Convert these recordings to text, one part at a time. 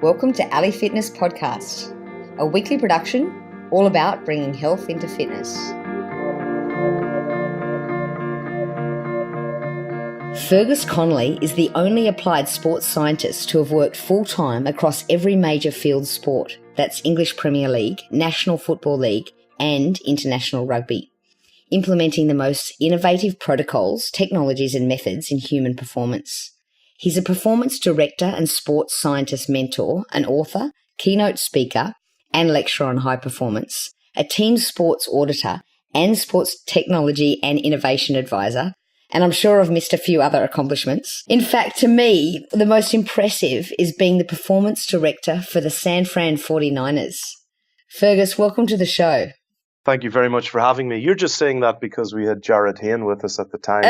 Welcome to Ali Fitness Podcast, a weekly production all about bringing health into fitness. Fergus Connolly is the only applied sports scientist to have worked full-time across every major field sport. That's English Premier League, National Football League, and International Rugby, implementing the most innovative protocols, technologies and methods in human performance. He's a performance director and sports scientist mentor, an author, keynote speaker and lecturer on high performance, a team sports auditor and sports technology and innovation advisor, and I'm sure I've missed a few other accomplishments. In fact, to me, the most impressive is being the performance director for the San Fran 49ers. Fergus, welcome to the show. Thank you very much for having me. You're just saying that because we had Jared Hayne with us at the time.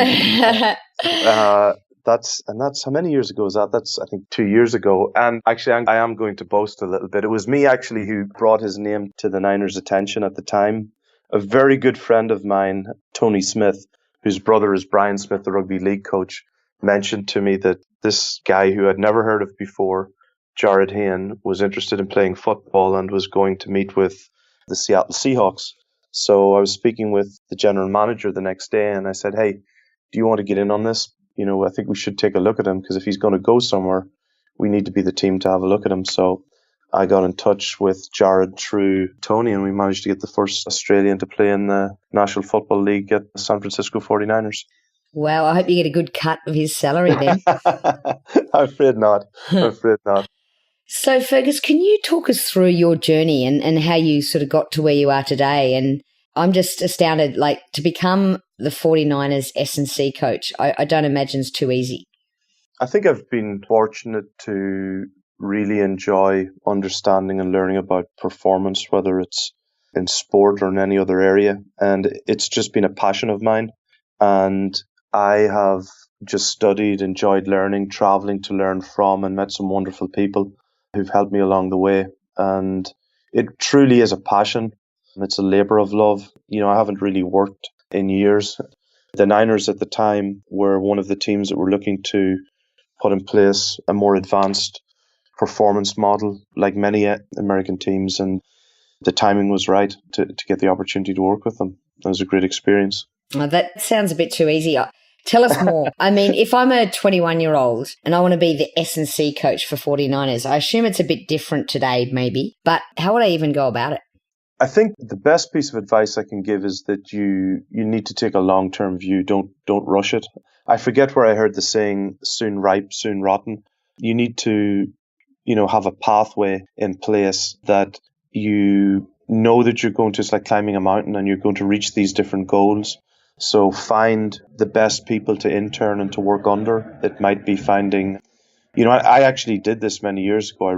That's how many years ago is that? That's, I think, 2 years ago. And actually, I am going to boast a little bit. It was me, actually, who brought his name to the Niners' attention at the time. A very good friend of mine, Tony Smith, whose brother is Brian Smith, the rugby league coach, mentioned to me that this guy who I'd never heard of before, Jared Hayne, was interested in playing football and was going to meet with the Seattle Seahawks. So I was speaking with the general manager the next day and I said, hey, do you want to get in on this? You know, I think we should take a look at him because if he's going to go somewhere, we need to be the team to have a look at him. So I got in touch with Jared through Tony and we managed to get the first Australian to play in the National Football League at the San Francisco 49ers. Wow, I hope you get a good cut of his salary then. I'm afraid not. So Fergus, can you talk us through your journey and how you sort of got to where you are today? And I'm just astounded, like, to become the 49ers S&C coach, I don't imagine it's too easy. I think I've been fortunate to really enjoy understanding and learning about performance, whether it's in sport or in any other area. And it's just been a passion of mine. And I have just studied, enjoyed learning, traveling to learn from, and met some wonderful people who've helped me along the way. And it truly is a passion. It's a labor of love. You know, I haven't really worked in years. The Niners at the time were one of the teams that were looking to put in place a more advanced performance model, like many American teams. And the timing was right to get the opportunity to work with them. It was a great experience. Oh, that sounds a bit too easy. Tell us more. I mean, if I'm a 21-year-old and I want to be the S&C coach for 49ers, I assume it's a bit different today maybe, but how would I even go about it? I think the best piece of advice I can give is that you need to take a long-term view. Don't rush it. I forget where I heard the saying, soon ripe, soon rotten. You need to, have a pathway in place that you know that you're going to, it's like climbing a mountain and you're going to reach these different goals. So find the best people to intern and to work under. It might be finding, I actually did this many years ago.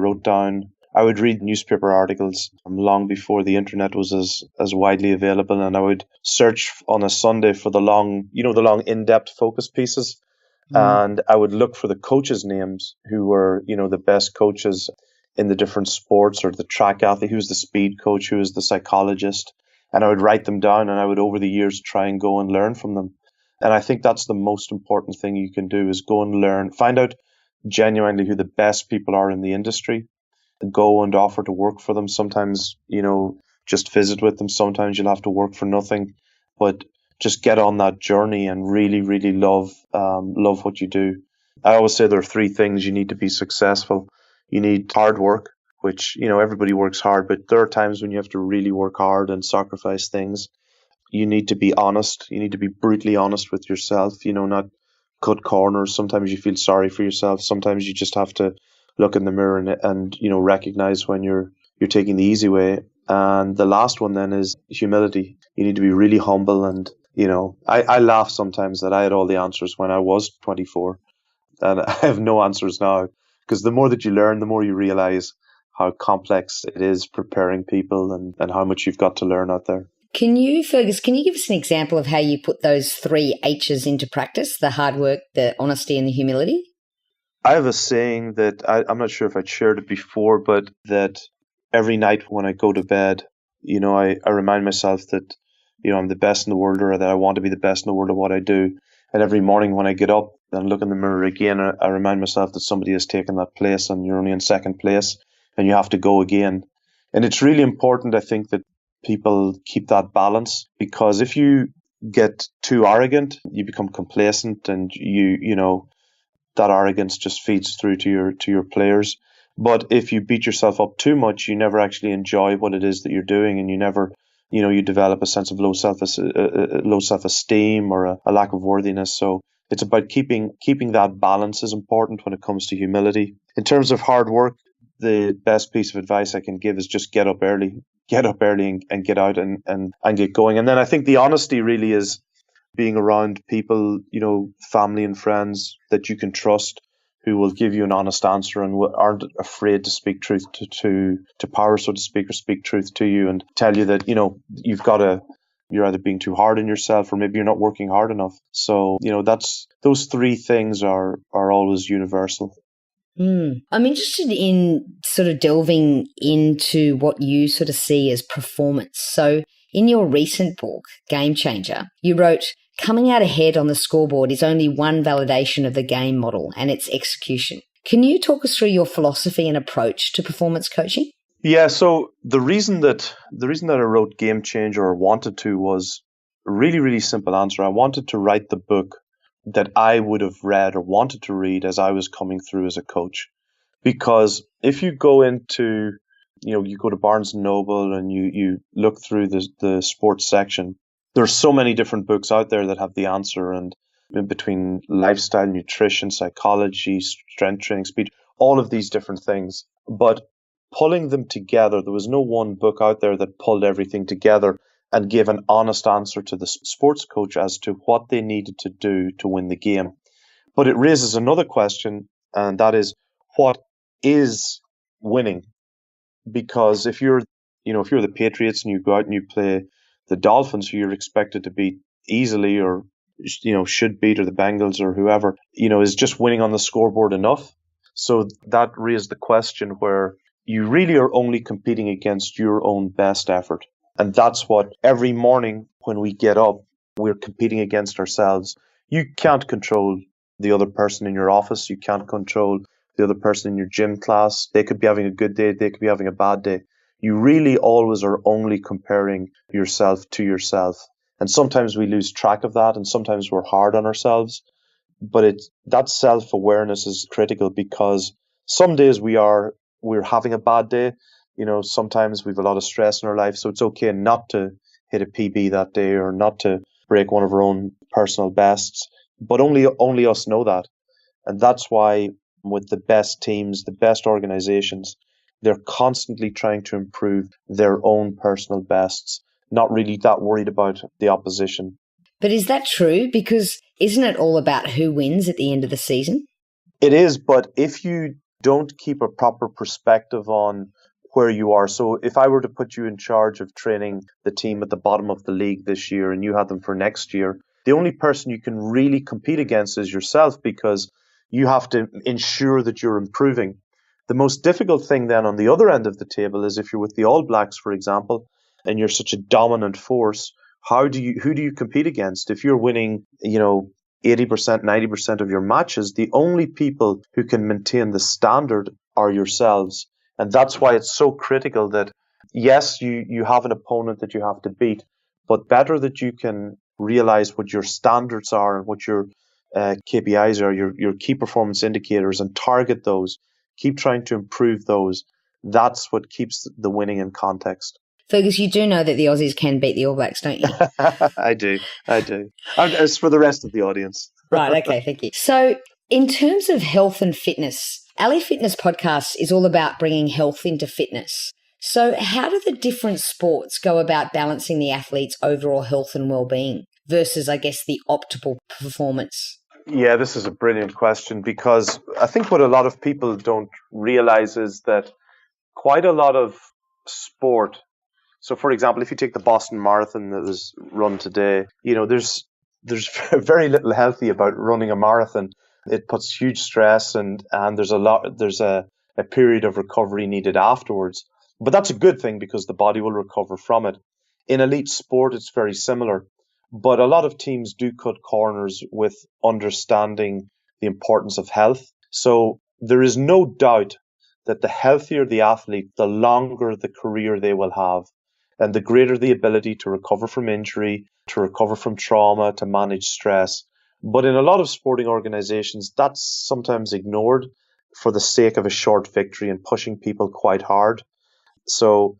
I would read newspaper articles long before the internet was as widely available. And I would search on a Sunday for the long in-depth focus pieces. And I would look for the coaches' names who were, the best coaches in the different sports, or the track athlete, who was the speed coach, who was the psychologist. And I would write them down and I would over the years try and go and learn from them. And I think that's the most important thing you can do is go and learn, find out genuinely who the best people are in the industry, go and offer to work for them. Sometimes, just visit with them. Sometimes you'll have to work for nothing, but just get on that journey and really, really love what you do. I always say there are three things you need to be successful. You need hard work, which, everybody works hard, but there are times when you have to really work hard and sacrifice things. You need to be honest. You need to be brutally honest with yourself, not cut corners. Sometimes you feel sorry for yourself. Sometimes you just have to look in the mirror and recognize when you're taking the easy way. And the last one then is humility. You need to be really humble. And, I laugh sometimes that I had all the answers when I was 24 and I have no answers now, because the more that you learn, the more you realize how complex it is preparing people and how much you've got to learn out there. Fergus, can you give us an example of how you put those 3 H's into practice, the hard work, the honesty and the humility? I have a saying that I'm not sure if I'd shared it before, but that every night when I go to bed, I remind myself that, I'm the best in the world, or that I want to be the best in the world at what I do. And every morning when I get up and look in the mirror again, I remind myself that somebody has taken that place and you're only in second place. and you have to go again. And it's really important, I think, that people keep that balance, because if you get too arrogant, you become complacent, and you know, that arrogance just feeds through to your players. But if you beat yourself up too much, you never actually enjoy what it is that you're doing, and you never, you know, you develop a sense of low self-esteem or a lack of worthiness. So it's about keeping that balance is important when it comes to humility. In terms of hard work, the best piece of advice I can give is just get up early and get out and get going. And then I think the honesty really is being around people, you know, family and friends that you can trust, who will give you an honest answer and aren't afraid to speak truth to power, so to speak, or speak truth to you and tell you that, you know, you're either being too hard on yourself or maybe you're not working hard enough. So, you know, those three things are always universal. I'm interested in sort of delving into what you sort of see as performance. So in your recent book, Game Changer, you wrote, coming out ahead on the scoreboard is only one validation of the game model and its execution. Can you talk us through your philosophy and approach to performance coaching? Yeah, so the reason that I wrote Game Changer, or wanted to, was a really, really simple answer. I wanted to write the book that I would have read or wanted to read as I was coming through as a coach. Because if you go into, you know, you go to Barnes & Noble and you look through the sports section, there's so many different books out there that have the answer, and in between lifestyle, nutrition, psychology, strength training, speed, all of these different things. But pulling them together, there was no one book out there that pulled everything together and gave an honest answer to the sports coach as to what they needed to do to win the game. But it raises another question, and that is, what is winning? Because if you're the Patriots and you go out and you play the Dolphins, who you're expected to beat easily, or, you know, should beat, or the Bengals or whoever, you know, is just winning on the scoreboard enough? So that raised the question where you really are only competing against your own best effort. And that's what every morning when we get up, we're competing against ourselves. You can't control the other person in your office. You can't control the other person in your gym class. They could be having a good day. They could be having a bad day. You really always are only comparing yourself to yourself. And sometimes we lose track of that, and sometimes we're hard on ourselves. But that self-awareness is critical, because some days we're having a bad day. You know, sometimes we have a lot of stress in our life, so it's okay not to hit a PB that day or not to break one of our own personal bests. But only us know that. And that's why with the best teams, the best organizations, they're constantly trying to improve their own personal bests, not really that worried about the opposition. But is that true? Because isn't it all about who wins at the end of the season? It is, but if you don't keep a proper perspective on where you are. So if I were to put you in charge of training the team at the bottom of the league this year and you had them for next year, the only person you can really compete against is yourself, because you have to ensure that you're improving. The most difficult thing then on the other end of the table is if you're with the All Blacks, for example, and you're such a dominant force, who do you compete against? If you're winning, 80%, 90% of your matches, the only people who can maintain the standard are yourselves. And that's why it's so critical that, yes, you have an opponent that you have to beat, but better that you can realize what your standards are and what your KPIs are, your key performance indicators, and target those. Keep trying to improve those. That's what keeps the winning in context. Fergus, you do know that the Aussies can beat the All Blacks, don't you? I do. As for the rest of the audience. Right, okay, thank you. So in terms of health and fitness, Ali Fitness Podcast is all about bringing health into fitness. So how do the different sports go about balancing the athlete's overall health and well-being versus, I guess, the optimal performance? Yeah, this is a brilliant question, because I think what a lot of people don't realize is that quite a lot of sport. So, for example, if you take the Boston Marathon that was run today, there's very little healthy about running a marathon. It puts huge stress, and there's a period of recovery needed afterwards. But that's a good thing, because the body will recover from it. In elite sport, it's very similar. But a lot of teams do cut corners with understanding the importance of health. So there is no doubt that the healthier the athlete, the longer the career they will have, and the greater the ability to recover from injury, to recover from trauma, to manage stress. But in a lot of sporting organizations, that's sometimes ignored for the sake of a short victory and pushing people quite hard. So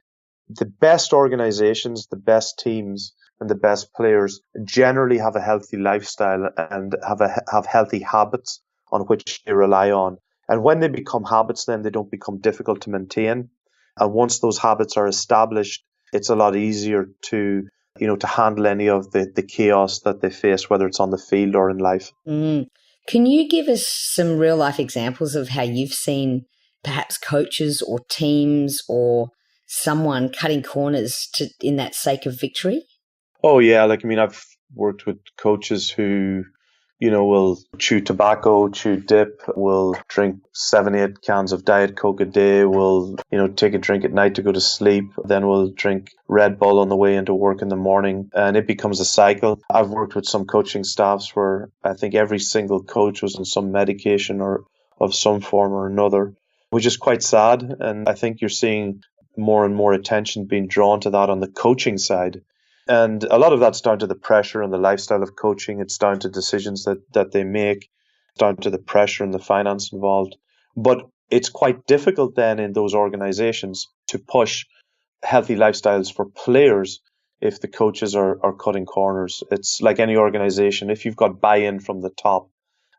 the best organizations, the best teams, and the best players generally have a healthy lifestyle and have healthy habits on which they rely on. And when they become habits, then they don't become difficult to maintain. And once those habits are established, it's a lot easier to to handle any of the chaos that they face, whether it's on the field or in life. Can you give us some real life examples of how you've seen perhaps coaches or teams or someone cutting corners in that sake of victory? Oh yeah, I've worked with coaches who, will chew tobacco, chew dip, will drink 7-8 cans of Diet Coke a day, will, take a drink at night to go to sleep, then will drink Red Bull on the way into work in the morning, and it becomes a cycle. I've worked with some coaching staffs where I think every single coach was on some medication or of some form or another, which is quite sad. And I think you're seeing more and more attention being drawn to that on the coaching side. And a lot of that's down to the pressure and the lifestyle of coaching. It's down to decisions that they make, down to the pressure and the finance involved. But it's quite difficult then in those organizations to push healthy lifestyles for players if the coaches are cutting corners. It's like any organization. If you've got buy-in from the top,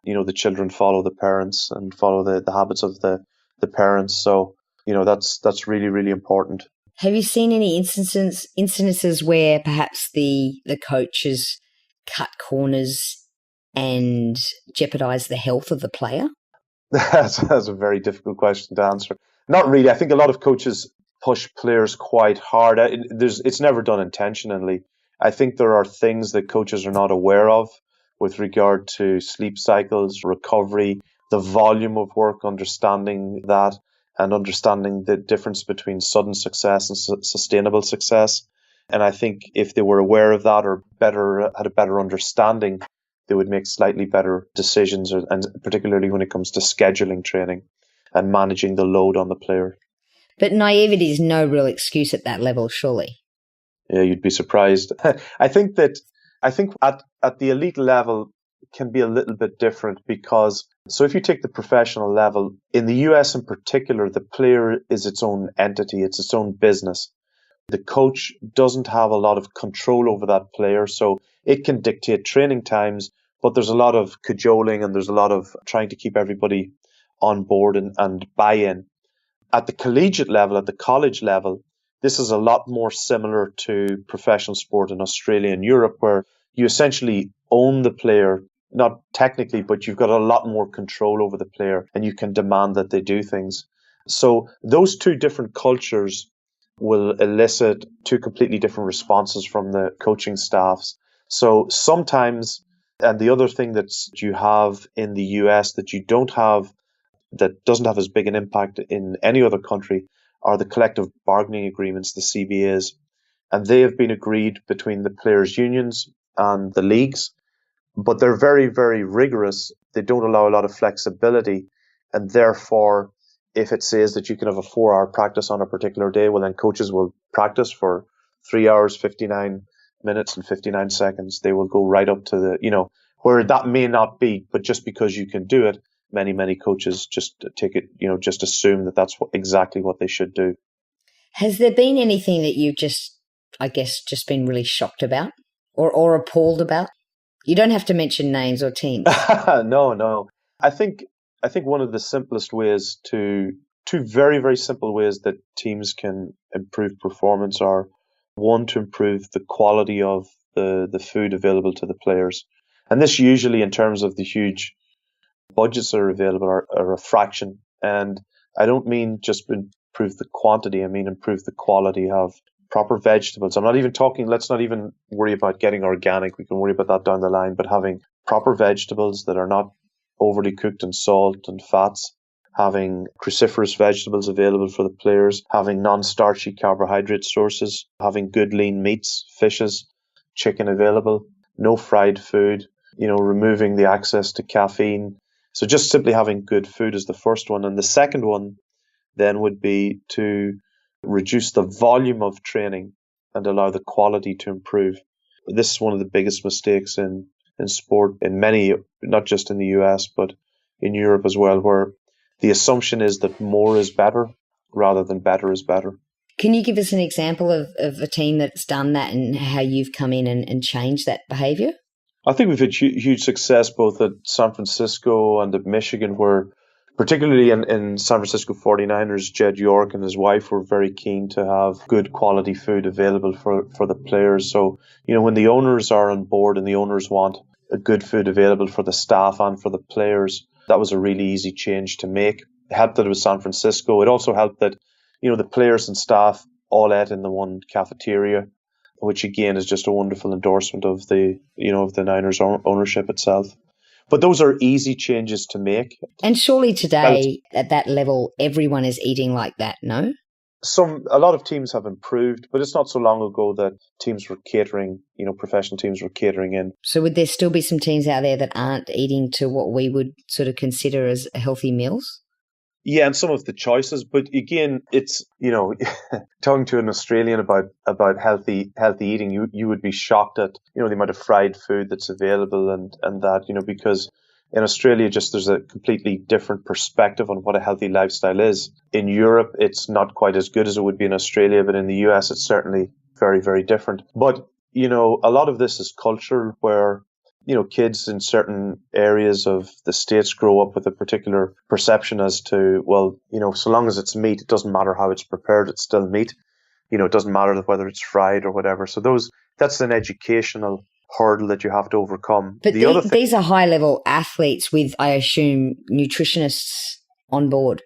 the children follow the parents and follow the habits of the parents. So, that's really, really important. Have you seen any incidences where perhaps the coaches cut corners and jeopardize the health of the player? That's a very difficult question to answer. Not really. I think a lot of coaches push players quite hard. It's never done intentionally. I think there are things that coaches are not aware of with regard to sleep cycles, recovery, the volume of work, understanding that, and understanding the difference between sudden success and sustainable success. And I think if they were aware of that or had a better understanding, they would make slightly better decisions, and particularly when it comes to scheduling training and managing the load on the player. But naivety is no real excuse at that level, surely. Yeah, you'd be surprised. I think at the elite level can be a little bit different because, so if you take the professional level, in the US in particular, the player is its own entity, it's its own business. The coach doesn't have a lot of control over that player, so it can dictate training times, but there's a lot of cajoling and there's a lot of trying to keep everybody on board and buy-in. At the collegiate level, at the college level, this is a lot more similar to professional sport in Australia and Europe, where you essentially own the player, not technically, but you've got a lot more control over the player and you can demand that they do things. So those two different cultures will elicit two completely different responses from the coaching staffs. So sometimes, and the other thing that you have in the US that you don't have, that doesn't have as big an impact in any other country, are the collective bargaining agreements, the CBAs. And they have been agreed between the players' unions and the leagues, but they're very, very rigorous. They don't allow a lot of flexibility. And therefore, if it says that you can have a 4-hour practice on a particular day, well, then coaches will practice for 3 hours, 59 minutes and 59 seconds. They will go right up to where that may not be, but just because you can do it, many coaches just take it, just assume that that's exactly what they should do. Has there been anything that you've just been really shocked about or appalled about? You don't have to mention names or teams. No. I think one of the simplest ways two very, very simple ways that teams can improve performance are, one, to improve the quality of the food available to the players. And this usually, in terms of the huge budgets that are available, are a fraction. And I don't mean just improve the quantity, I mean improve the quality. Have proper vegetables. Let's not even worry about getting organic. We can worry about that down the line, but having proper vegetables that are not overly cooked in salt and fats, having cruciferous vegetables available for the players, having non-starchy carbohydrate sources, having good lean meats, fishes, chicken available, no fried food, removing the access to caffeine. So just simply having good food is the first one. And the second one then would be to reduce the volume of training and allow the quality to improve. This is one of the biggest mistakes in sport in many, not just in the US, but in Europe as well, where the assumption is that more is better rather than better is better. Can you give us an example of a team that's done that and how you've come in and changed that behaviour? I think we've had huge success both at San Francisco and at Michigan, where particularly in San Francisco 49ers, Jed York and his wife were very keen to have good quality food available for the players. So, when the owners are on board and the owners want a good food available for the staff and for the players, that was a really easy change to make. It helped that it was San Francisco. It also helped that, the players and staff all ate in the one cafeteria, which again is just a wonderful endorsement of the Niners ownership itself. But those are easy changes to make. And surely today, at that level, everyone is eating like that, no? A lot of teams have improved, but it's not so long ago that teams were catering, professional teams were catering in. So would there still be some teams out there that aren't eating to what we would sort of consider as healthy meals? Yeah, and some of the choices, but again, it's, talking to an Australian about healthy eating, you would be shocked at, the amount of fried food that's available and that, because in Australia, just there's a completely different perspective on what a healthy lifestyle is. In Europe, it's not quite as good as it would be in Australia, but in the US, it's certainly very, very different. But, a lot of this is cultural where, kids in certain areas of the States grow up with a particular perception as to, well, so long as it's meat, it doesn't matter how it's prepared, it's still meat. It doesn't matter whether it's fried or whatever. So that's an educational hurdle that you have to overcome. But these are high-level athletes with, I assume, nutritionists on board.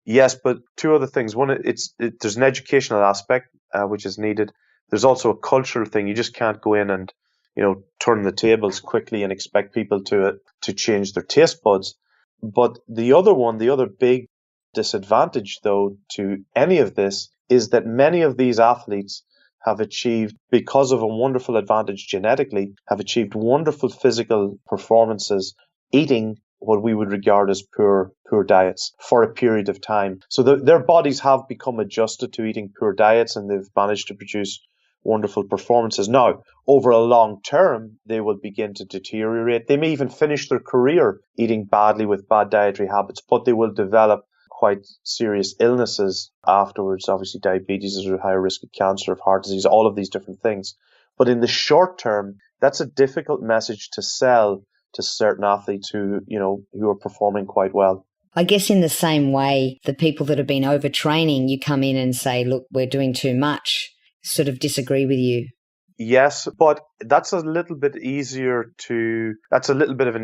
Yes, but two other things. One, there's an educational aspect, which is needed. There's also a cultural thing. You just can't go in and turn the tables quickly and expect people to change their taste buds. But the other big disadvantage, though, to any of this is that many of these athletes have achieved, because of a wonderful advantage genetically, have achieved wonderful physical performances eating what we would regard as poor diets for a period of time. So their bodies have become adjusted to eating poor diets and they've managed to produce wonderful performances. Now, over a long term, they will begin to deteriorate. They may even finish their career eating badly with bad dietary habits, but they will develop quite serious illnesses afterwards. Obviously, diabetes is a higher risk of cancer, of heart disease, all of these different things. But in the short term, that's a difficult message to sell to certain athletes who are performing quite well. I guess in the same way, the people that have been overtraining, you come in and say, look, we're doing too much, sort of disagree with you. Yes, but that's a little bit of an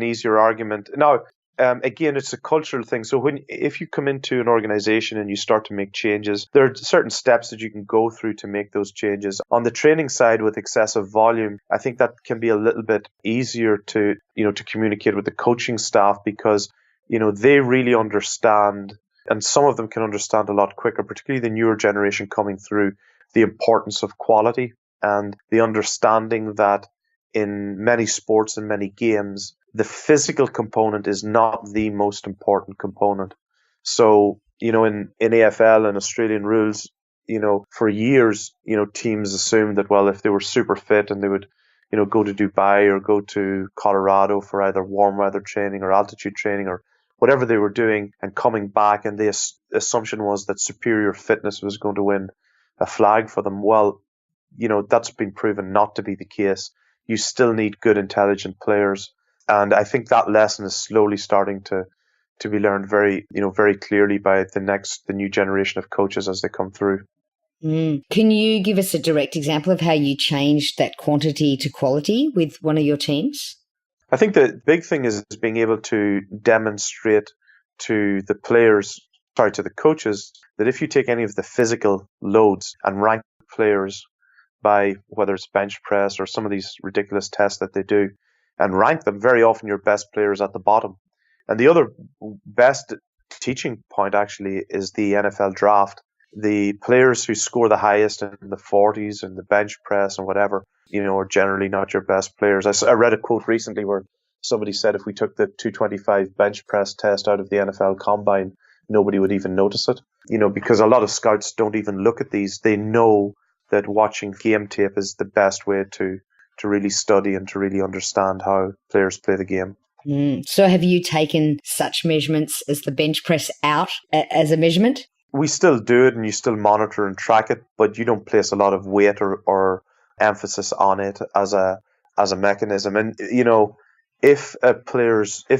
easier argument. Now, again, it's a cultural thing. So if you come into an organization and you start to make changes, there are certain steps that you can go through to make those changes. On the training side with excessive volume, I think that can be a little bit easier to communicate with the coaching staff because, they really understand, and some of them can understand a lot quicker, particularly the newer generation coming through, the importance of quality and the understanding that in many sports and many games, the physical component is not the most important component. So, in AFL and Australian rules, for years, teams assumed that, well, if they were super fit and they would, go to Dubai or go to Colorado for either warm weather training or altitude training or whatever they were doing and coming back, and the assumption was that superior fitness was going to win a flag for them. Well, that's been proven not to be the case. You still need good, intelligent players. And I think that lesson is slowly starting to be learned very clearly by the new generation of coaches as they come through. Can you give us a direct example of how you changed that quantity to quality with one of your teams? I think the big thing is being able to demonstrate to the coaches, that if you take any of the physical loads and rank players by whether it's bench press or some of these ridiculous tests that they do, and rank them, very often your best players at the bottom. And the other best teaching point actually is the NFL draft. The players who score the highest in the 40s and the bench press and whatever, are generally not your best players. I read a quote recently where somebody said if we took the 225 bench press test out of the NFL combine, nobody would even notice it. because a lot of scouts don't even look at these. They know that watching game tape is the best way to really study and to really understand how players play the game. So have you taken such measurements as the bench press out as a measurement? We still do it, and you still monitor and track it, but you don't place a lot of weight or emphasis on it as a mechanism. And if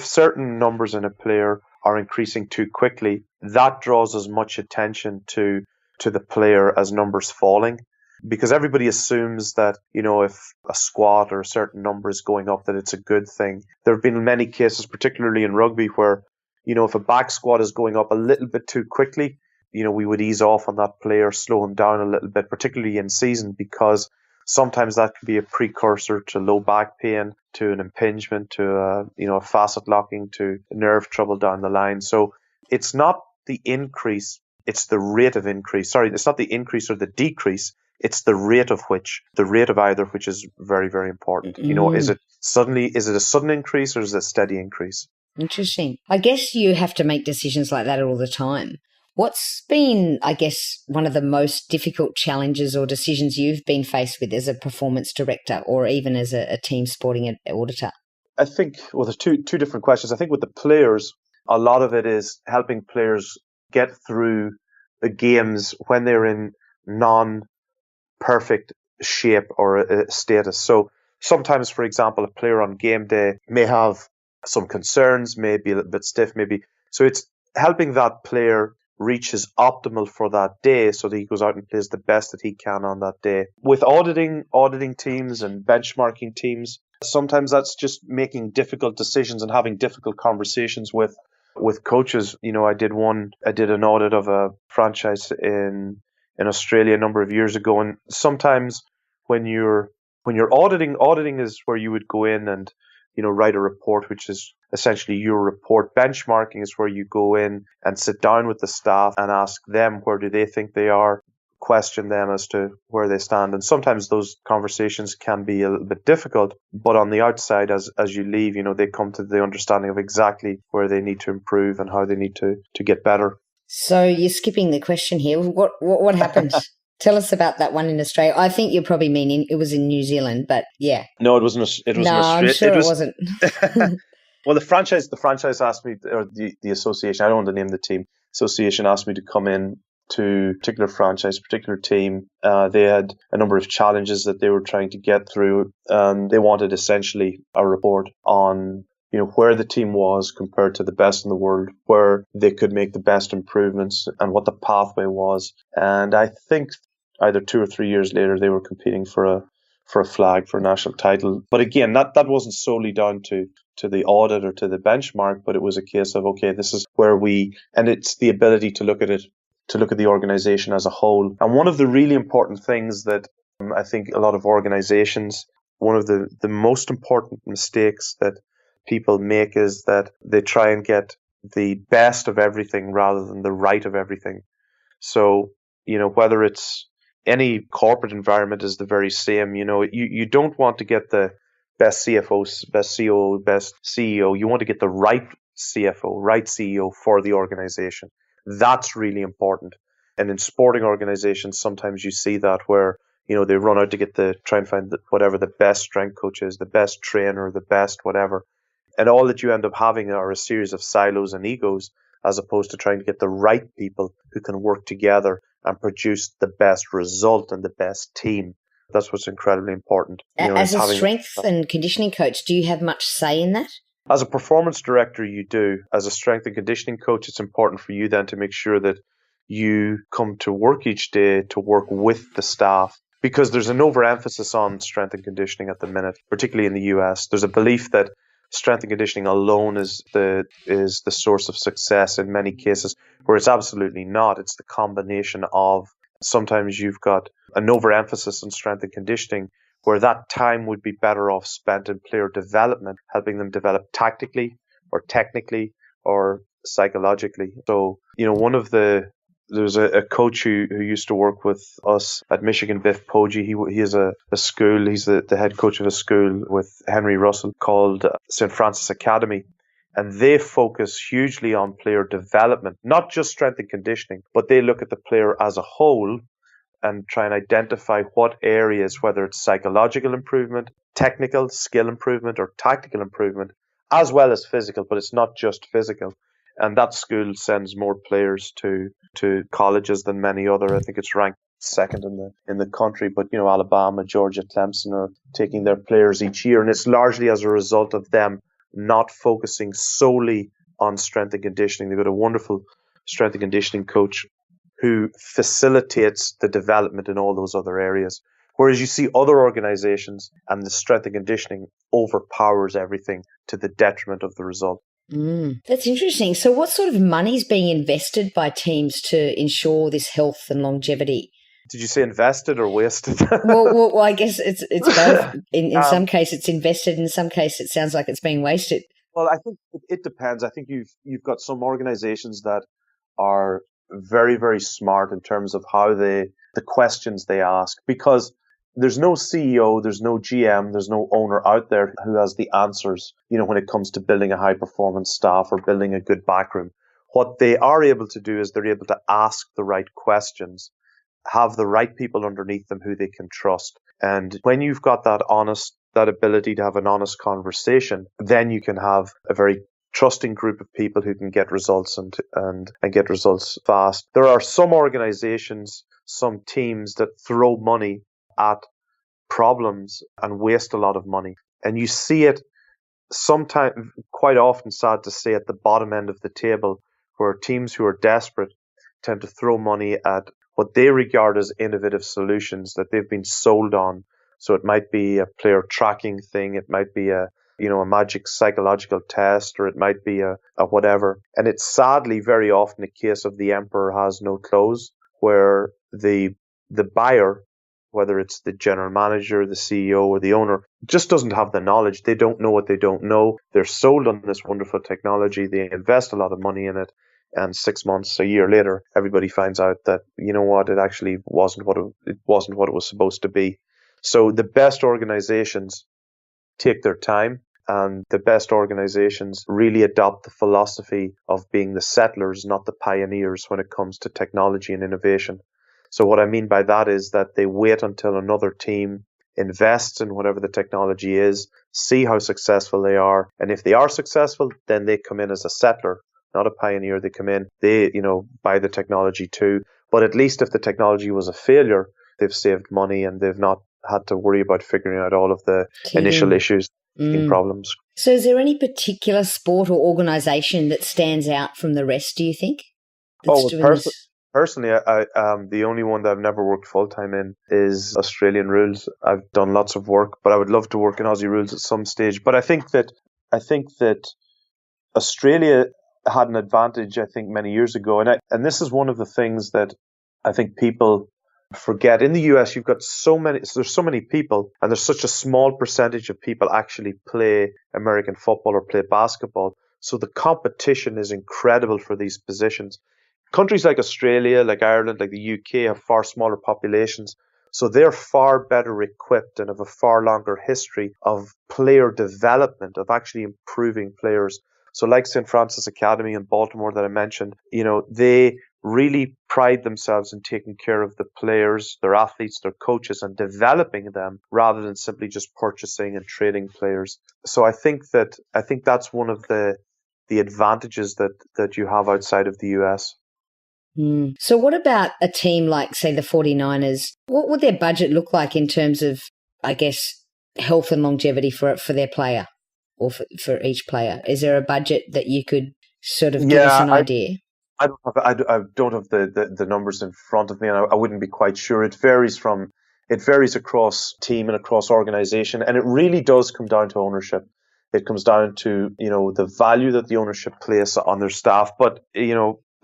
certain numbers in a player are increasing too quickly, that draws as much attention to the player as numbers falling, because everybody assumes that if a squat or a certain number is going up, that it's a good thing. There have been many cases, particularly in rugby, where if a back squat is going up a little bit too quickly, we would ease off on that player, slow him down a little bit, particularly in season, because sometimes that can be a precursor to low back pain, to an impingement, to a facet locking, to nerve trouble down the line. So it's not the increase, it's the rate of increase. Sorry, it's not the increase or the decrease, it's the rate of either, which is very, very important. Is it a sudden increase or is it a steady increase? Interesting. I guess you have to make decisions like that all the time. What's been, I guess, one of the most difficult challenges or decisions you've been faced with as a performance director or even as a team sporting auditor? I think, there's two different questions. I think with the players, a lot of it is helping players get through the games when they're in non-perfect shape or status. So sometimes, for example, a player on game day may have some concerns, may be a little bit stiff, maybe. So it's helping that player reach his optimal for that day so that he goes out and plays the best that he can on that day. With auditing teams and benchmarking teams, sometimes that's just making difficult decisions and having difficult conversations with coaches. I did an audit of a franchise in Australia a number of years ago, and sometimes when you're auditing is where you would go in and write a report, which is essentially your report. Benchmarking is where you go in and sit down with the staff and ask them where do they think they are, question them as to where they stand. And sometimes those conversations can be a little bit difficult, but on the outside, as you leave, they come to the understanding of exactly where they need to improve and how they need to get better. So you're skipping the question here. What happened? Tell us about that one in Australia. I think you're probably meaning it was in New Zealand, but yeah. No, it wasn't. It was no, Australia. I'm sure it wasn't. Well, the franchise asked me, or the association, I don't want to name the team, association asked me to come in to a particular franchise, particular team. They had a number of challenges that they were trying to get through. They wanted essentially a report on where the team was compared to the best in the world, where they could make the best improvements and what the pathway was. And I think either 2 or 3 years later, they were competing for a flag, for a national title. But again, that wasn't solely down to the audit or to the benchmark, but it was a case of, okay, this is where and it's the ability to look at it, to look at the organization as a whole. And one of the really important things that I think a lot of organizations, one of the most important mistakes that people make is that they try and get the best of everything rather than the right of everything. So, whether it's any corporate environment is the very same. You don't want to get the best CFO, best COO, best CEO. You want to get the right CFO, right CEO for the organization. That's really important. And in sporting organizations, sometimes you see that where, they run out to try and find whatever the best strength coach is, the best trainer, the best whatever. And all that you end up having are a series of silos and egos, as opposed to trying to get the right people who can work together and produce the best result and the best team. That's what's incredibly important. As a strength and conditioning coach, do you have much say in that? As a performance director, you do. As a strength and conditioning coach, it's important for you then to make sure that you come to work each day to work with the staff, because there's an overemphasis on strength and conditioning at the minute, particularly in the US. There's a belief that strength and conditioning alone is the source of success in many cases, where it's absolutely not. It's the combination of, sometimes you've got an overemphasis on strength and conditioning, where that time would be better off spent in player development, helping them develop tactically or technically or psychologically. So, there's a coach who used to work with us at Michigan, Biff Poggi. He has a school. He's the head coach of a school with Henry Russell called St. Francis Academy. and they focus hugely on player development, not just strength and conditioning, but they look at the player as a whole and try and identify what areas, whether it's psychological improvement, technical skill improvement, or tactical improvement, as well as physical, but it's not just physical. And that school sends more players to colleges than many other. I think it's ranked second in the country, but Alabama, Georgia, Clemson are taking their players each year, and it's largely as a result of them not focusing solely on strength and conditioning. They've got a wonderful strength and conditioning coach who facilitates the development in all those other areas. Whereas you see other organizations and the strength and conditioning overpowers everything to the detriment of the result. That's interesting. So what sort of money is being invested by teams to ensure this health and longevity? Did you say invested or wasted? well, I guess it's both. In some cases it's invested, in some cases it sounds like it's being wasted. Well, I think it depends. I think you've got some organizations that are very, very smart in terms of how the questions they ask, because there's no CEO, there's no GM, there's no owner out there who has the answers, when it comes to building a high performance staff or building a good backroom. What they are able to do is they're able to ask the right questions, have the right people underneath them who they can trust. And when you've got that ability to have an honest conversation, then you can have a very trusting group of people who can get results and get results fast. There are some organizations, some teams that throw money at problems and waste a lot of money. And you see it sometimes, quite often, sad to say, at the bottom end of the table, where teams who are desperate tend to throw money at what they regard as innovative solutions that they've been sold on. So it might be a player tracking thing, it might be a magic psychological test, or it might be a whatever. And it's sadly very often a case of the emperor has no clothes, where the buyer, whether it's the general manager, the CEO, or the owner, just doesn't have the knowledge. They don't know what they don't know. They're sold on this wonderful technology. They invest a lot of money in it. And 6 months, a year later, everybody finds out that, it actually wasn't what it was supposed to be. So the best organizations take their time, and the best organizations really adopt the philosophy of being the settlers, not the pioneers, when it comes to technology and innovation. So what I mean by that is that they wait until another team invests in whatever the technology is, see how successful they are. And if they are successful, then they come in as a settler, not a pioneer. They come in, they, buy the technology too. But at least if the technology was a failure, they've saved money and they've not had to worry about figuring out all of the initial issues and problems. So is there any particular sport or organisation that stands out from the rest, do you think? Personally, I the only one that I've never worked full-time in is Australian rules. I've done lots of work, but I would love to work in Aussie rules at some stage. But I think that Australia had an advantage, I think, many years ago. And this is one of the things that I think people forget. In the US, you've got there's so many people, and there's such a small percentage of people actually play American football or play basketball. So the competition is incredible for these positions. Countries like Australia, like Ireland, like the UK have far smaller populations. So they're far better equipped and have a far longer history of player development, of actually improving players. So like St. Francis Academy in Baltimore that I mentioned, they really pride themselves in taking care of the players, their athletes, their coaches, and developing them rather than simply just purchasing and trading players. So I think that's one of the advantages that you have outside of the US. So what about a team like, say, the 49ers? What would their budget look like in terms of, I guess, health and longevity for their player, or for each player? Is there a budget that you could sort of give us an idea? I don't have the numbers in front of me, and I wouldn't be quite sure. It varies across team and across organization, and it really does come down to ownership. It comes down to, the value that the ownership place on their staff. But,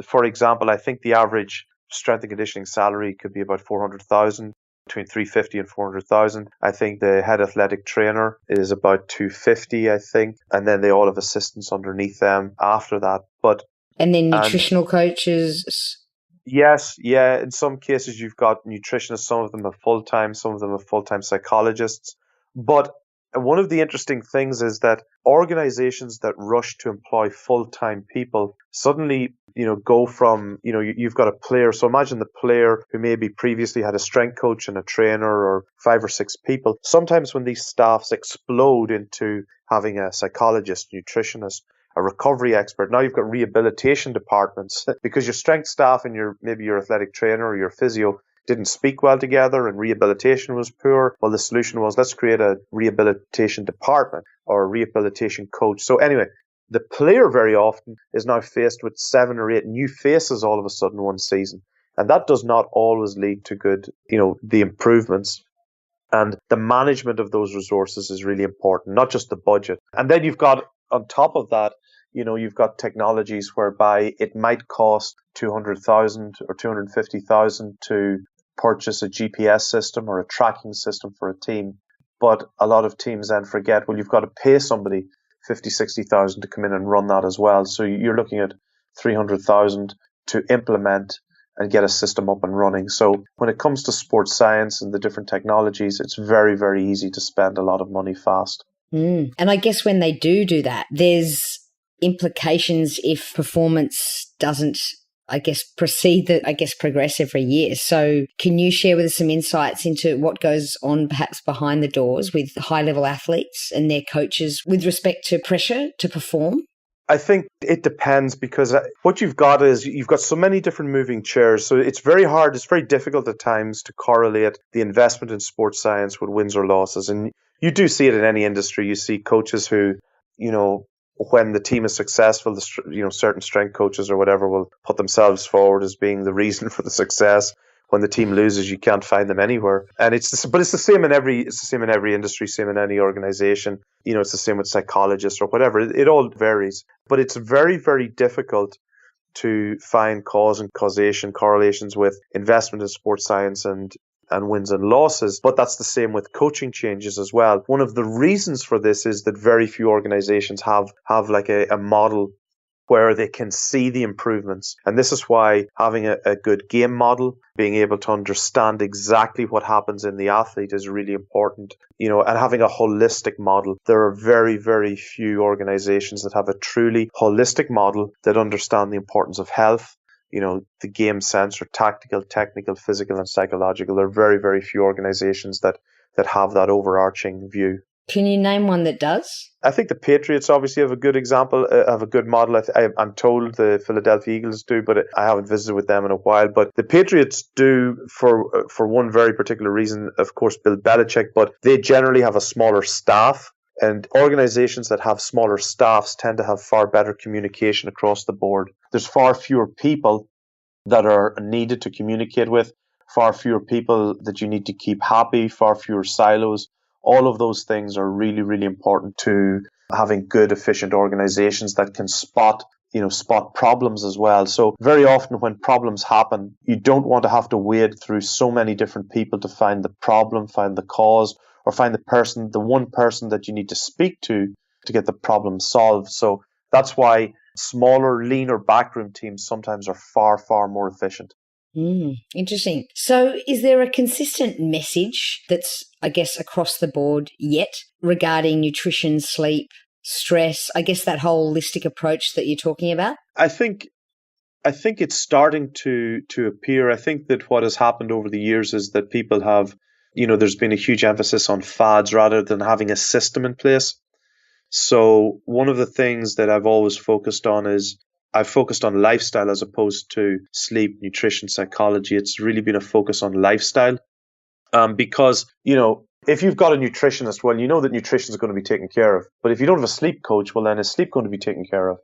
for example, I think the average strength and conditioning salary could be about $400,000, between $350,000 and $400,000. I think the head athletic trainer is about $250,000, I think, and then they all have assistants underneath them after that. And then nutritional coaches? Yes, yeah. In some cases, you've got nutritionists. Some of them are full-time. Some of them are full-time psychologists. But And one of the interesting things is that organizations that rush to employ full-time people suddenly, go from, you've got a player. So imagine the player who maybe previously had a strength coach and a trainer or 5 or 6 people. Sometimes when these staffs explode into having a psychologist, nutritionist, a recovery expert, now you've got rehabilitation departments because your strength staff and maybe your athletic trainer or your physio didn't speak well together and rehabilitation was poor. Well, the solution was, let's create a rehabilitation department or a rehabilitation coach. So anyway, the player very often is now faced with 7 or 8 new faces all of a sudden one season. And that does not always lead to good, the improvements. And the management of those resources is really important, not just the budget. And then you've got, on top of that, you've got technologies whereby it might cost 200,000 or 250,000 to purchase a GPS system or a tracking system for a team. But a lot of teams then forget, well, you've got to pay somebody 50, 60,000 to come in and run that as well. So you're looking at 300,000 to implement and get a system up and running. So when it comes to sports science and the different technologies, it's very, very easy to spend a lot of money fast. And I guess when they do that, there's implications if performance doesn't, progress every year. So can you share with us some insights into what goes on perhaps behind the doors with high-level athletes and their coaches with respect to pressure to perform? I think it depends, because what you've got is you've got so many different moving chairs. So it's very hard, it's very difficult at times to correlate the investment in sports science with wins or losses. And you do see it in any industry. You see coaches who, when the team is successful, certain strength coaches or whatever will put themselves forward as being the reason for the success. When the team loses, you can't find them anywhere. And it's the same in every industry, same in any organization. It's the same with psychologists or whatever. It all varies. But it's very, very difficult to find cause and causation correlations with investment in sports science and wins and losses. But that's the same with coaching changes as well. One of the reasons for this is that very few organizations have like a model where they can see the improvements. And this is why having a good game model, being able to understand exactly what happens in the athlete is really important, and having a holistic model. There are very, very few organizations that have a truly holistic model that understand the importance of health, the game sense, or tactical, technical, physical, and psychological. There are very, very few organizations that have that overarching view. Can you name one that does? I think the Patriots obviously have a good example, have a good model. I'm told the Philadelphia Eagles do, but I haven't visited with them in a while. But the Patriots do for one very particular reason, of course, Bill Belichick, but they generally have a smaller staff. And organizations that have smaller staffs tend to have far better communication across the board. There's far fewer people that are needed to communicate with, far fewer people that you need to keep happy, far fewer silos. All of those things are really, really important to having good, efficient organizations that can spot problems as well. So very often when problems happen, you don't want to have to wade through so many different people to find the problem, find the cause, or find the one person that you need to speak to get the problem solved. So that's why smaller, leaner backroom teams sometimes are far, far more efficient. Interesting. So is there a consistent message that's, across the board yet regarding nutrition, sleep, stress, that holistic approach that you're talking about? I think it's starting to appear. I think that what has happened over the years is that people have, there's been a huge emphasis on fads rather than having a system in place. So one of the things that I've always focused on is I've focused on lifestyle as opposed to sleep, nutrition, psychology. It's really been a focus on lifestyle. Because, if you've got a nutritionist, well, you know that nutrition is going to be taken care of. But if you don't have a sleep coach, well, then is sleep going to be taken care of?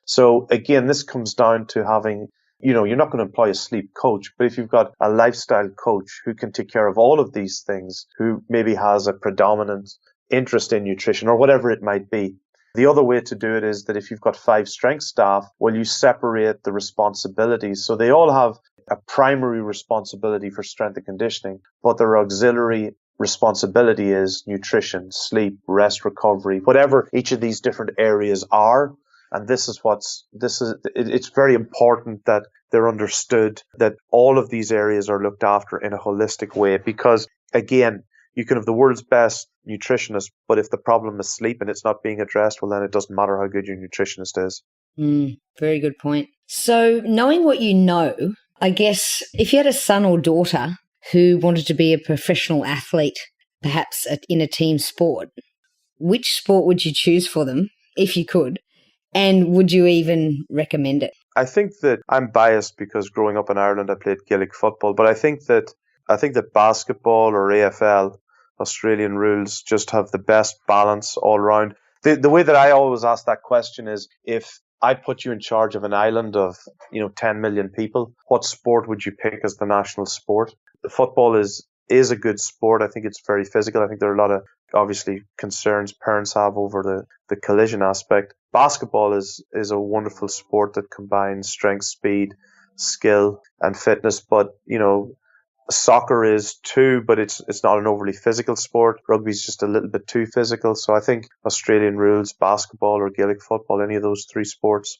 So again, this comes down to having, you're not going to employ a sleep coach, but if you've got a lifestyle coach who can take care of all of these things, who maybe has a predominant interest in nutrition or whatever it might be. The other way to do it is that if you've got 5 strength staff, well, you separate the responsibilities. So they all have a primary responsibility for strength and conditioning, but their auxiliary responsibility is nutrition, sleep, rest, recovery, whatever each of these different areas are. And it's very important that they're understood that all of these areas are looked after in a holistic way, because again, you can have the world's best nutritionist, but if the problem is sleep and it's not being addressed, well, then it doesn't matter how good your nutritionist is. Very good point. So knowing what you know, I guess if you had a son or daughter who wanted to be a professional athlete, perhaps in a team sport, which sport would you choose for them if you could? And would you even recommend it? I think that I'm biased because growing up in Ireland, I played Gaelic football, but I think that basketball or AFL, Australian rules, just have the best balance all around. The way that I always ask that question is, if I put you in charge of an island of 10 million people, what sport would you pick as the national sport? The football is a good sport. I think it's very physical. I think there are a lot of obviously concerns parents have over the collision aspect. Basketball is a wonderful sport that combines strength, speed, skill, and fitness. But soccer is too, but it's not an overly physical sport. Rugby is just a little bit too physical. So I think Australian rules, basketball or Gaelic football, any of those three sports.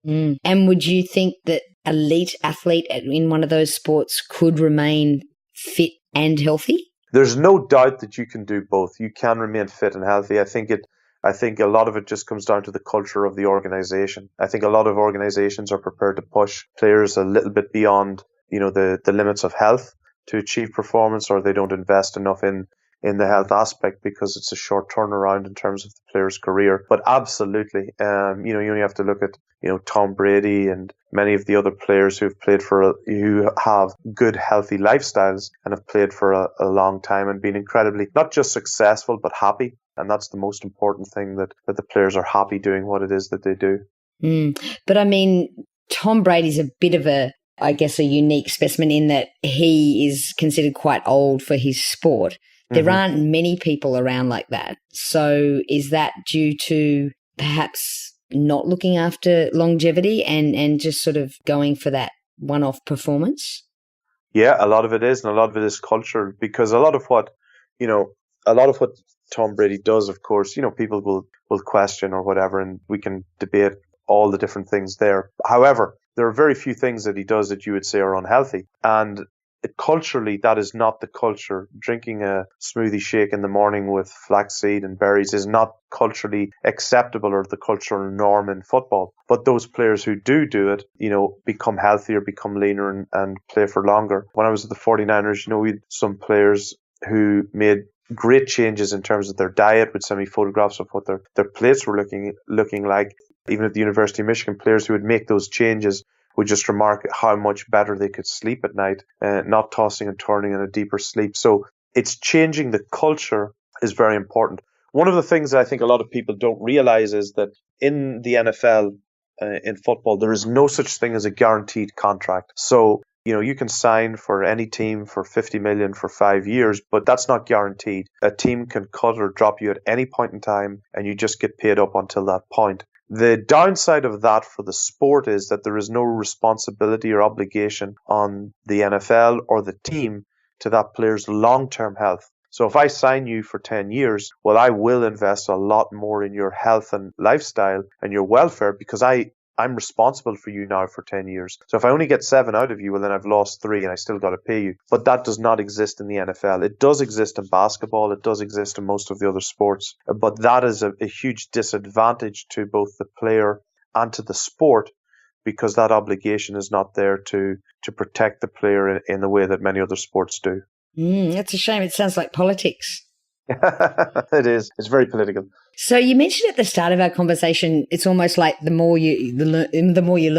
And would you think that elite athlete in one of those sports could remain fit and healthy? There's no doubt that you can do both. You can remain fit and healthy. I think a lot of it just comes down to the culture of the organization. I think a lot of organizations are prepared to push players a little bit beyond, the limits of health to achieve performance, or they don't invest enough in the health aspect because it's a short turnaround in terms of the player's career. But absolutely, you only have to look at, Tom Brady and many of the other players who have good, healthy lifestyles and have played for a long time and been incredibly, not just successful, but happy. And that's the most important thing, that the players are happy doing what it is that they do. But I mean, Tom Brady's a bit of a unique specimen in that he is considered quite old for his sport. There aren't many people around like that. So is that due to perhaps not looking after longevity and just sort of going for that one-off performance? Yeah, a lot of it is, and a lot of it is culture, because a lot of what Tom Brady does, of course, people will question or whatever, and we can debate all the different things there. However, there are very few things that he does that you would say are unhealthy. And culturally, that is not the culture. Drinking a smoothie shake in the morning with flaxseed and berries is not culturally acceptable or the cultural norm in football. But those players who do it, become healthier, become leaner and play for longer. When I was at the 49ers, we had some players who made great changes in terms of their diet, would send me photographs of what their plates were looking like. Even at the University of Michigan, players who would make those changes would just remark how much better they could sleep at night, not tossing and turning in a deeper sleep. So it's changing the culture is very important. One of the things that I think a lot of people don't realize is that in the NFL, in football, there is no such thing as a guaranteed contract. So you can sign for any team for 50 million for 5 years, but that's not guaranteed. A team can cut or drop you at any point in time, and you just get paid up until that point. The downside of that for the sport is that there is no responsibility or obligation on the NFL or the team to that player's long-term health. So if I sign you for 10 years, well, I will invest a lot more in your health and lifestyle and your welfare, because I'm responsible for you now for 10 years. So if I only get 7 out of you, well, then I've lost 3 and I still got to pay you. But that does not exist in the NFL. It does exist in basketball. It does exist in most of the other sports. But that is a huge disadvantage to both the player and to the sport, because that obligation is not there to protect the player in the way that many other sports do. That's a shame. It sounds like politics. It is. It's very political. So you mentioned at the start of our conversation, it's almost like the more you learn, the more you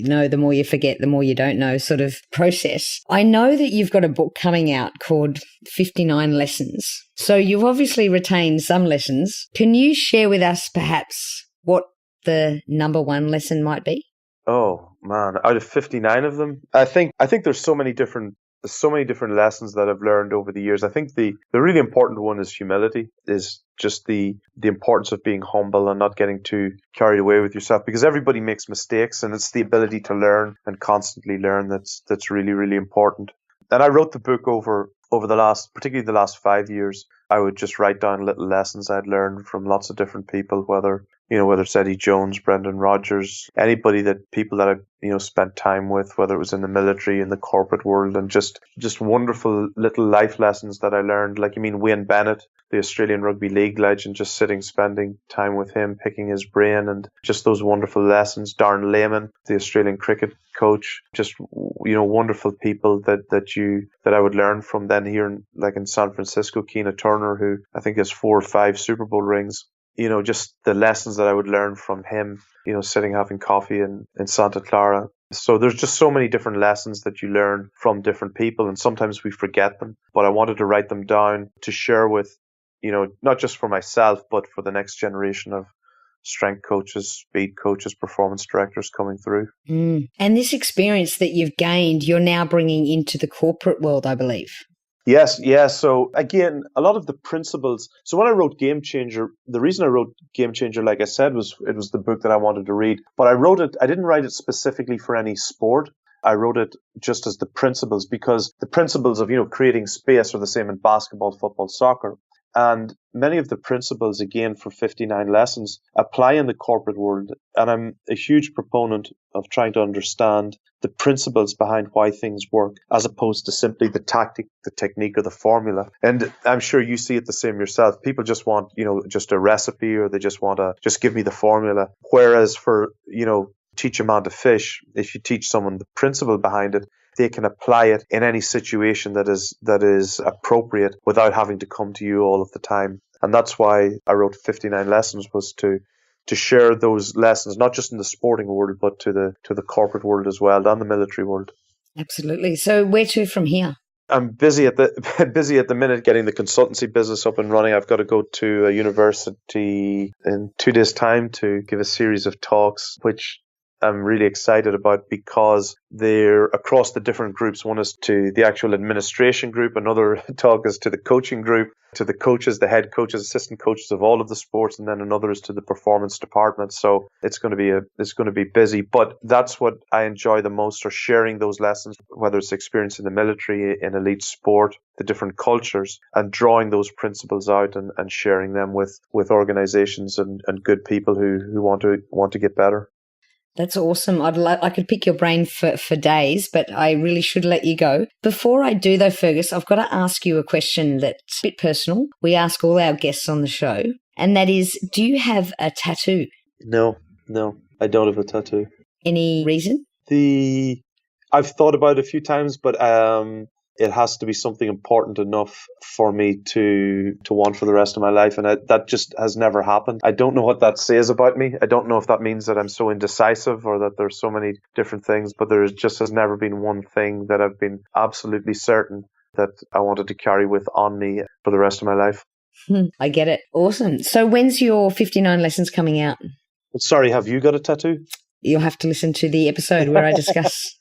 know, the more you forget, the more you don't know sort of process. I know that you've got a book coming out called 59 Lessons. So you've obviously retained some lessons. Can you share with us perhaps what the number one lesson might be? Oh man, out of 59 of them, I think there's so many different lessons that I've learned over the years. I think the really important one is humility, is just the importance of being humble and not getting too carried away with yourself, because everybody makes mistakes, and it's the ability to learn and constantly learn that's really, really important. And I wrote the book over particularly the last 5 years. I would just write down little lessons I'd learned from lots of different people, whether, whether it's Eddie Jones, Brendan Rodgers, anybody people that I've, spent time with, whether it was in the military, in the corporate world, and just wonderful little life lessons that I learned. Like, Wayne Bennett, the Australian Rugby League legend, just spending time with him, picking his brain, and just those wonderful lessons. Darren Lehman, the Australian cricket coach, just, wonderful people that I would learn from. Then here in San Francisco, Keena Turner, who I think has 4 or 5 Super Bowl rings. Just the lessons that I would learn from him, sitting having coffee in Santa Clara. So there's just so many different lessons that you learn from different people, and sometimes we forget them. But I wanted to write them down to share with, not just for myself, but for the next generation of strength coaches, speed coaches, performance directors coming through. And this experience that you've gained, you're now bringing into the corporate world, I believe. Yes. So again, a lot of the principles. So when I wrote Game Changer, the reason I wrote Game Changer, like I said, was it was the book that I wanted to read. But I didn't write it specifically for any sport. I wrote it just as the principles, because the principles of, creating space are the same in basketball, football, soccer. And many of the principles, again, for 59 lessons apply in the corporate world. And I'm a huge proponent of trying to understand the principles behind why things work, as opposed to simply the tactic, the technique, or the formula. And I'm sure you see it the same yourself. People just want, just a recipe, or they just want to just give me the formula. Whereas for, teach a man to fish, if you teach someone the principle behind it, they can apply it in any situation that is appropriate without having to come to you all of the time. And that's why I wrote 59 lessons, was to share those lessons, not just in the sporting world, but to the corporate world as well, and the military world. Absolutely. So where to from here? I'm busy at the minute getting the consultancy business up and running. I've got to go to a university in 2 days' time to give a series of talks, which I'm really excited about, because they're across the different groups. One is to the actual administration group. Another talk is to the coaching group, to the coaches, the head coaches, assistant coaches of all of the sports. And then another is to the performance department. So it's going to be busy, but that's what I enjoy the most, are sharing those lessons, whether it's experience in the military, in elite sport, the different cultures, and drawing those principles out and sharing them with organizations and good people who want to get better. That's awesome. I could pick your brain for days, but I really should let you go. Before I do though, Fergus, I've got to ask you a question that's a bit personal. We ask all our guests on the show, and that is, do you have a tattoo? No, I don't have a tattoo. Any reason? I've thought about it a few times, but it has to be something important enough for me to want for the rest of my life. And that just has never happened. I don't know what that says about me. I don't know if that means that I'm so indecisive, or that there's so many different things, but there just has never been one thing that I've been absolutely certain that I wanted to carry on me for the rest of my life. I get it. Awesome. So when's your 59 lessons coming out? Sorry, have you got a tattoo? You'll have to listen to the episode where I discuss.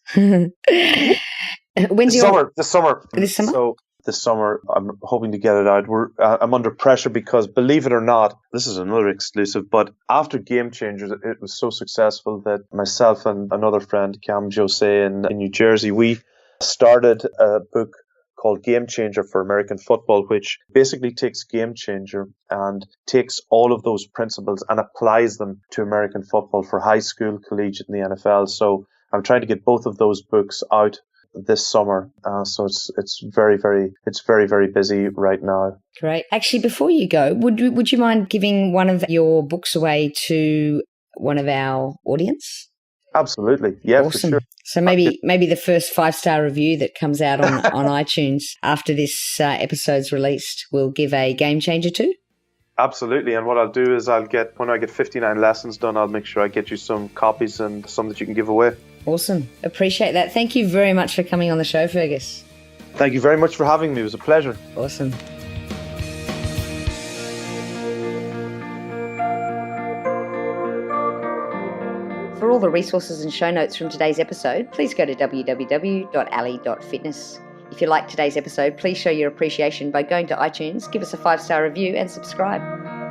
This summer. This summer? So this summer, I'm hoping to get it out. I'm under pressure because, believe it or not, this is another exclusive, but after Game Changers, it was so successful that myself and another friend, Cam Jose in New Jersey, we started a book called Game Changer for American Football, which basically takes Game Changer and takes all of those principles and applies them to American football for high school, collegiate, and the NFL. So I'm trying to get both of those books out this summer. So it's very, very busy right now. Great. Actually, before you go, would you mind giving one of your books away to one of our audience? Absolutely. Yeah, awesome. For sure. So maybe the first 5-star review that comes out on iTunes after this episode's released will give a Game Changer to. Absolutely. And what I'll do is when I get 59 lessons done, I'll make sure I get you some copies and some that you can give away. Awesome. Appreciate that. Thank you very much for coming on the show, Fergus. Thank you very much for having me. It was a pleasure. Awesome. For all the resources and show notes from today's episode, please go to www.ali.fitness. If you liked today's episode, please show your appreciation by going to iTunes, give us a 5-star review and subscribe.